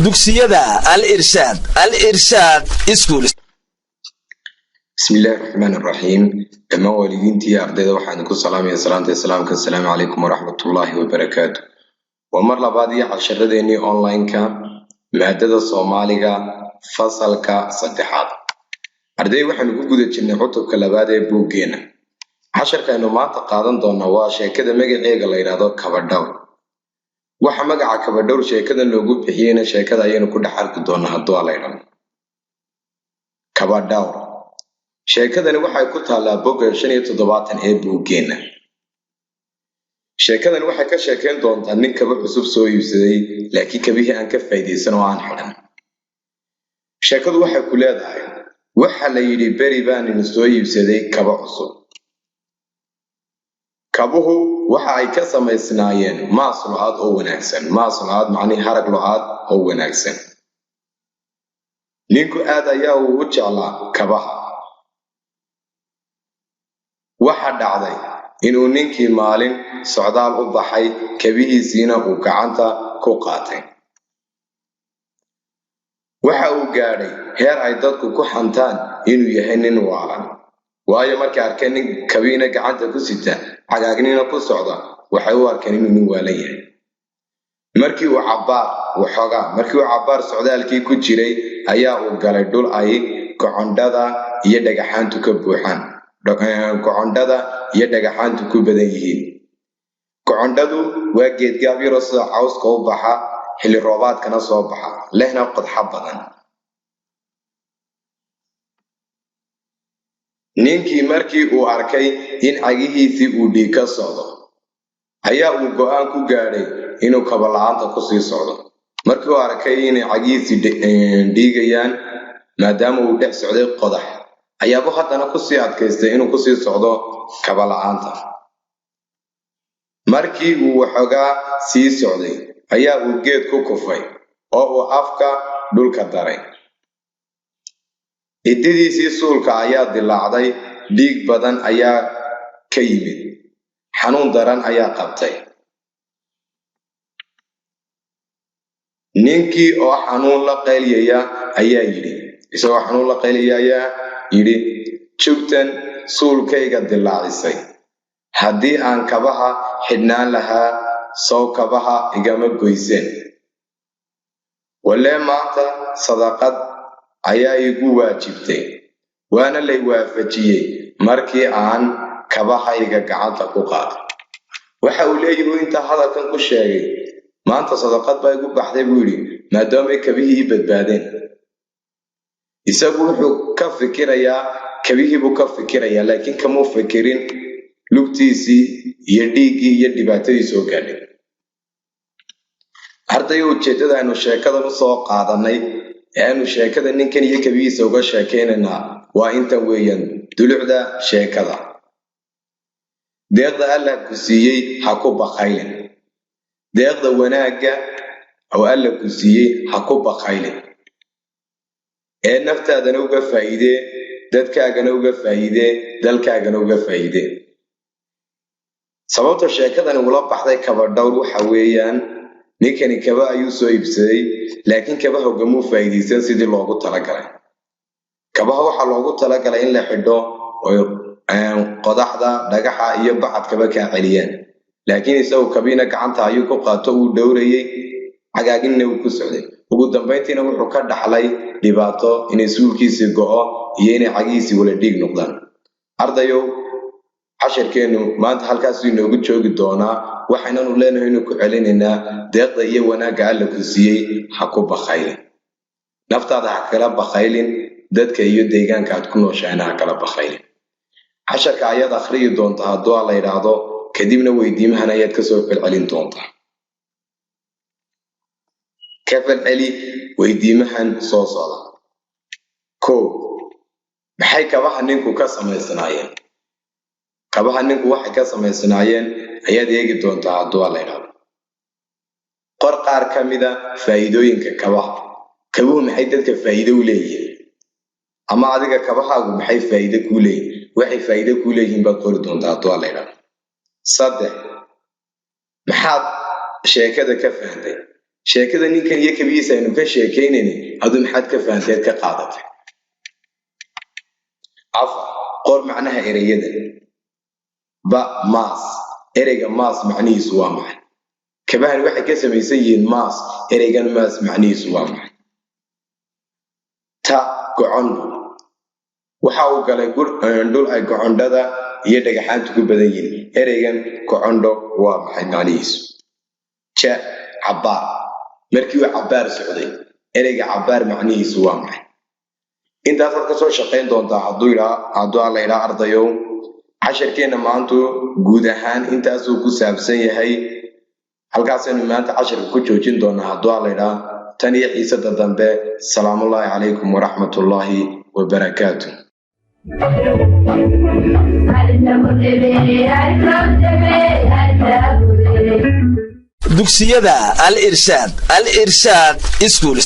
dugsiyada al-irshaad iskuul. bismillaahi raxmaani raxiim. dhammaan waalidiintii iyo ardayda waxaan ku salaamayaa salaanta islaamka. assalaamu calaykum waraxmatullaahi wabarakaatu. waa mar labaad iyo casharadeenii online-ka maadada soomaaliga fasalka 3aad. arday waxaanu ku guda jirnay cutubka labaad ee buuggeena. casharkaaynu maanta qaadan doonaa waa sheekada magaceega la yidhaahdo kabadhowr. waxa magaca kabadhowr sheekadan loogu bixiyeyna sheekada ayaynu ku dhex arki doonaa hadduu la yidhaahdo. kabadhowr sheekadani waxay ku taallaa bogga 75 ee buuggeena. sheekadani waxay ka sheekayn doontaa nin kaba cusub soo iibsaday laakiin kabihii aan ka faa'iidaysan oo aan xidhan. sheekadu waxay ku leedahay waxa la yidhi beri baan soo iibsaday kaba cusub. kabuhu waxa ay ka samaysnaayeen maas lo-aad oo wanaagsan. maas lo-aad macnii harag lo-aad oo wanaagsan. ninku aad ayaa uu u jeclaa kabaha. waxa dhacday inuu ninkii maalin socdaal u baxay, kabihiisiina uu gacanta ku qaatay. waxa uu gaadhay heer ay dadku ku xantaan inuu yahay nin waalan, waayo markay arkeen nin kabiina gacanta ku sita cagaagnina ku socda waxay u arkeen inuu nin waalan yahay. markii uu cabbaar socdaalkii ku jiray ayaa uu galay dhul ay gocondhada iyo dhagaxaantu ka buuxaan. gocondhada iyo dhagaxaantu ku badan yihiin. gocondhadu waa geedgaab yaro sida cawska u baxa, xilli roobaadkana soo baxa, lehna qodxa badan. ninkii markii uu arkay in cagihiisii uu dhiig ka socdo ayaa uu go'aan ku gaadhay inuu kaba la'aanta ku sii socdo. markii uu arkay inay cagihiisii dhiigayaan maadaama uu dhex socday qodax, ayaaba haddana ku sii adkaystay inuu ku sii socdo kaba la'aanta. markii uu waxoogaa sii socday ayaa uu geed ku kufay oo uu afka dhulka daray. ciddidiisii suulka ayaa dilaacday, dhiig badan ayaa ka yimid, xanuun daran ayaa qabtay. ninkii oo xanuun la qayliyaya ayaa yidhi jugtan suulkayga dilaacisay. haddii aan kabaha xidhnaan lahaa sow kabaha igama goyseen. walee maanta sadaqad ayaa igu waajibtay, waana lay waafajiyey markii aan kabahayga gacanta ku qaatay. waxa uu leeyahay intaa hadalkan ku sheegay, maanta sadaqad baa igu baxday buu yidhi, maadaamay kabihii ii badbaadeen. isagu wuxuu ka fikirayaa kabihii buu ka fikirayaa, laakiin kamuu fikirin lugtiisii iyo dhiiggii iyo dhibaatadii soo gaadhay. ardayga ujeeddada aynu sheekadan u soo qaadanay ee aynu sheekada ninkan iyo kabihiisa uga sheekaynaynaa waa intan weeyaan dulucda sheekada. deeqda allah ku siiyey ha ku bakaylin. deeqda wanaagga oo allah ku siiyey ha ku bakaylin. ee naftaadana uga faa'iidee, dadkaagana uga faa'iidee, dalkaagana uga faa'iidee. sababta sheekadani ula baxday kabadhowr waxa weeyaan ninkani kaba ayuu soo iibsaday, laakiin kabaha ugamuu faa'iidaysan sidii loogu talagalay. kabaha waxaa loogu talagalay in la xidho oo qodaxda, dhagaxa iyo bacadkaba kaa celiyaan, laakiin isagu kabiina gacanta ayuu ku qaato, uu dhowrayey, cagaaginna uu ku socday. ugu dambayntiina wuxuu ka dhaxlay dhibaato inay suulkiisii go'o iyo inay cagihiisii wala dhiig noqdaan. ardayow, casharkeennu maanta halkaasuu inoogu joogi doonaa. waxaynanu leenahay inuu ku celinaynaa deeqda iyo wanaagga alla ku siiyey ha ku bakaylin. naftaada ha kala bakaylin, dadka iyo deegaanka aad ku nooshahayna ha kala bakaylin. casharka ayaad akhriyi doontaa hadduu la yidhaahdo, kadibna weydiimahan ayaad kasoo falcelin doontaa. ka falceli weydiimahan soo socda. 1. maxay kabaha ninku ka samaysnaayeen? kabaha ninku waxay ka samaysnaayeen ayaad eegi doontaa hadduu la yidhaahdo. qor qaar ka mida faa'iidooyinka kabaha. kabuhu maxay dadka faa'iido u leeyihiin? ama adiga kabahaagu maxay faa'iido kuu leeyihiin? waxay faa'iido ku leeyihiin baad qori doontaa hadduu alla idhaahdo. 3 maxaad sheekada ka fahantay? sheekada ninkan iyo kabihiisa aynu ka sheekaynayni aduu maxaad ka fahanteed ka qaadatay? 4 qor macnaha ereyada. maas ereyga maas macnihiisu waa maxay? kabahan waxay ka samaysan yihiin maas, ereygan maas macnihiisu waa maxay? gocondo waxa uu galay dhul ay gocondhada iyo dhagaxaantu ku badan yihiin, ereygan gocondo waa maxay macnihiisu? cabaar markii uu cabaar socday, ereyga cabaar macnihiisu waa maxay? intaas aad ka soo shaqayn doontaa hadduu alla idhaa ardayow. casharkeena maanta guud ahaan intaasuu ku saabsan yahay. halkaasaynu maanta casharka ku joojin doonaa hadduu alla idhaa. tan iyo xiisada dambe. salaamullaahi calaykum waraxmatullaahi wabarakaatu. dugsiyada al irshaad School